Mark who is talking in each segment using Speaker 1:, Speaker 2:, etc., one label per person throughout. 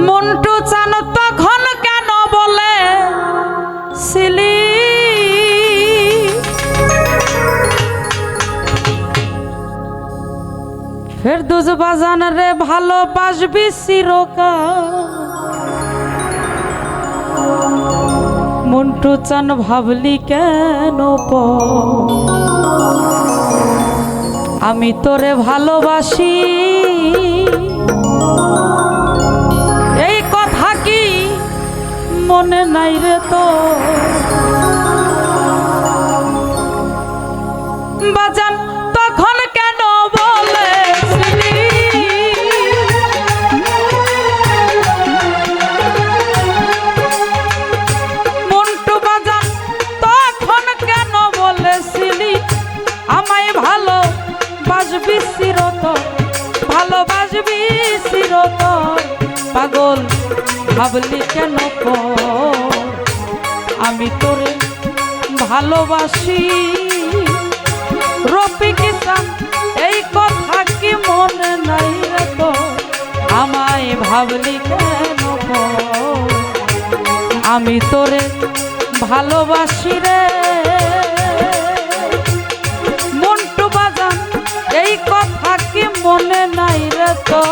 Speaker 1: মন্টু চান তখন কেন বলে ছিলি ফেরদৌস বাজান রে ভালোবাসবি চিরকাল মন্টু চান ভাবলি কেন আমি তোরে ভালোবাসি এই কথা কি মনে নাই রে তো বাজান তখন কেন বলেছিলি মন্টু বাজান তখন কেন বলেছিলি আমায় ভালোবাসবি চিরতর ভালোবাসবি চিরতর পাগল ভাবলি কেন আমি তোরে ভালোবাসি রফিক ইসলাম এই কথা কি মনে নাই রে তো আমায় ভাবলি কেন আমি তোরে ভালোবাসি রে মন্টু বাজান এই কথা কি মনে নাই রে তো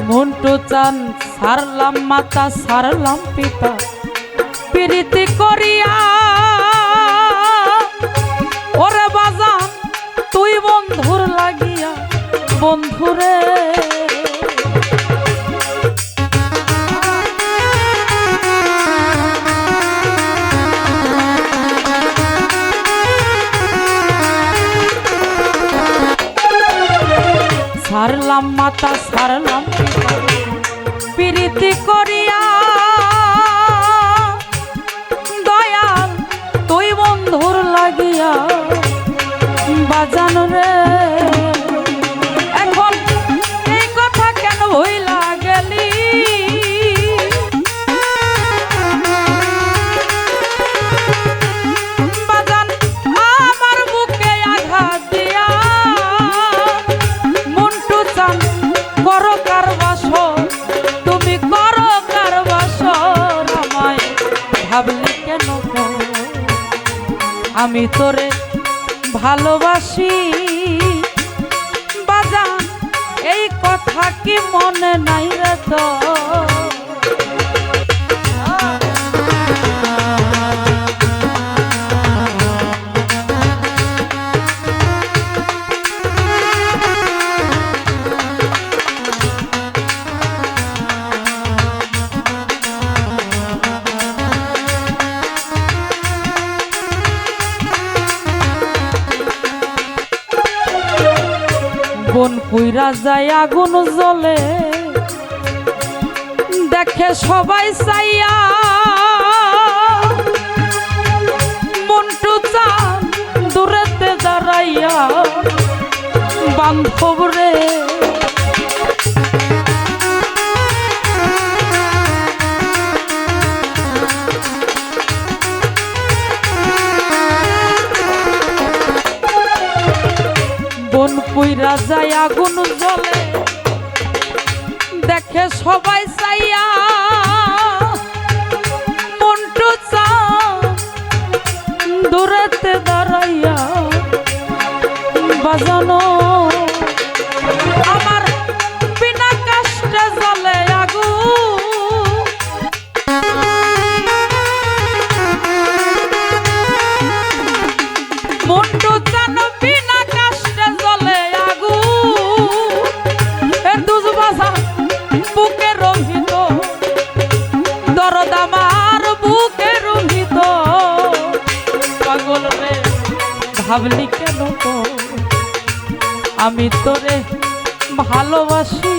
Speaker 1: মন্টু চান সারলাম মাতা সারলাম পিতা প্রীতি করিয়া ওরে বাজান তুই বন্ধুর লাগিয়া বন্ধুরে সারলাম মাতা সারলাম প্রীতি করিয়া দয়াল তুই বন্ধুর লাগিয়া বাজান রে এখন এই কথা কেন ভুইলা গেলি বাজান আমার বুকে আঘাত দিয়া মন্টু চান করো কার বাসর তুমি করো কার বাসর আমায় ভাবলি কেন আমি তোরে ভালোবাসি বাজান এই কথা কি মনে নাই রে তো বন পুইরা যায় আগুন জ্বলে দেখে সবাই চাইয়া মন্টু চান দূরেতে দাঁড়াইয়া বান্ধব রে বন পুইরা যায় আগুন জ্বলে দেখে সবাই চাইয়া মন্টু চান দূরেতে দাঁড়াইয়া বাজানো আমার বিনা কষ্টে জ্বলে আগুন মন্টু চান বিনা কষ্টে জ্বলে বুকে রহিত দরদ আমার বুকে রহিত পাগল রে ভাবলি কেন আমি তোরে ভালোবাসি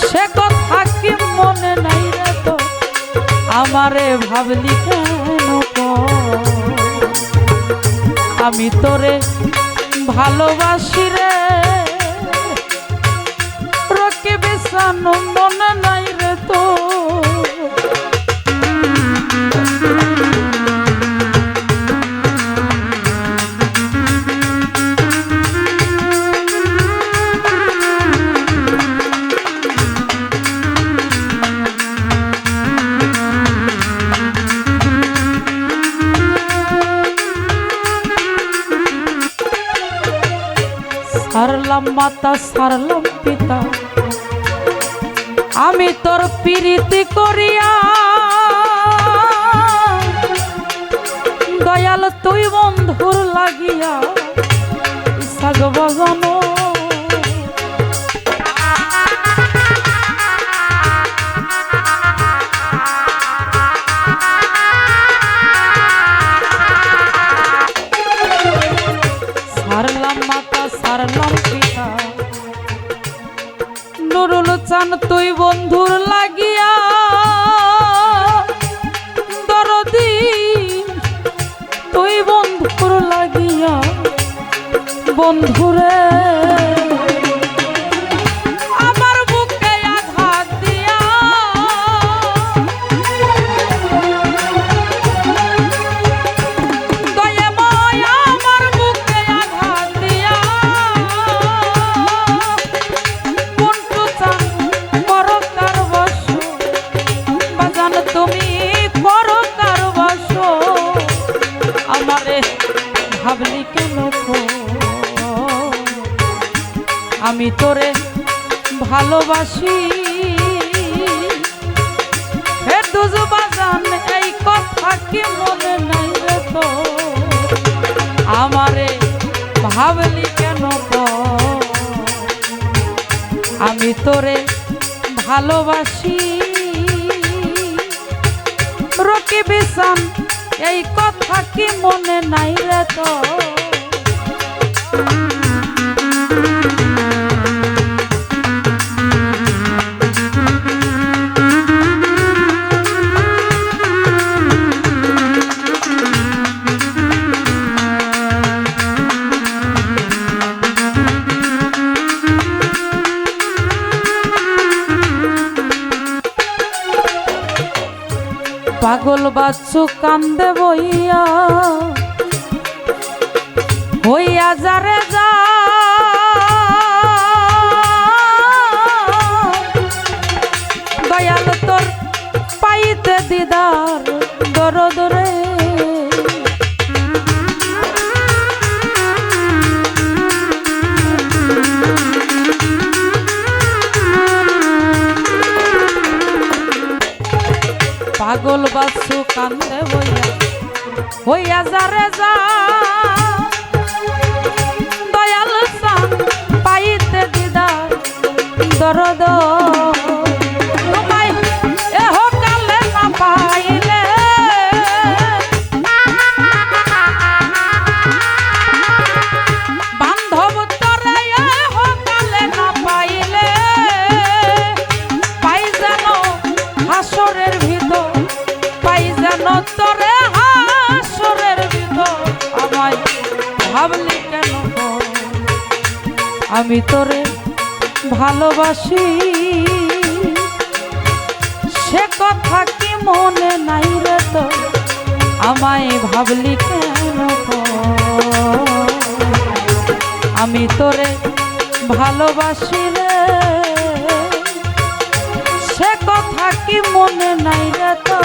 Speaker 1: সে কথা কি মনে নাই রে তো আমারে ভাবলি কেন আমি তোরে ভালোবাসি রে রকি বিছানো মনে নাই রে তো সারলাম মাতা সারলাম পিতা আমি তোর প্রীতি করিয়া দয়াল তুই বন্ধুর লাগিয়া শাক বাগানো সারলাম মাতা সারলাম পিতা নুরুল চান তুই বন্ধুর লাগিয়া দরদি তুই বন্ধুর লাগিয়া বন্ধুরে আমার বুকে আঘাত দিয়া দয়াময় আমার বুকে আঘাত দিয়া বন্ধু চান করো কার বশ বাজান তুমি করো কার বশ আমারে ভাবলি কেন আমি তোরে ভালোবাসি হে দুজু বাজান এই কথা কি মনে নাই রে তো আমারে ভাবলি কেন আমি তোরে ভালোবাসি রকি বিছান এই কথা কি মনে নাই রে তো পাগল বাচ্চু কান্দে বইয়া হইয়া যারে যা দয়াল তোর পাইতে দিদার দরদ রে পাগল বাচ্চু কান্দে বইয়া হইয়া যারে যা দয়াল চান পাইতে দিদার দরদ তোমায় এহ কালে না পাইলে বান্ধব তরে এহ কালে না পাইলে পাই যেন হাসরের ভিতর পাই যেন তোরে হাসরের ভিতর আমায় ভাবলি কেন আমি তোরে ভালোবাসি সে কথা কি মনে নাই রে তো আমায় ভাবলি কেন আমি তোরে ভালোবাসি রে সে কথা কি মনে নাই রে তো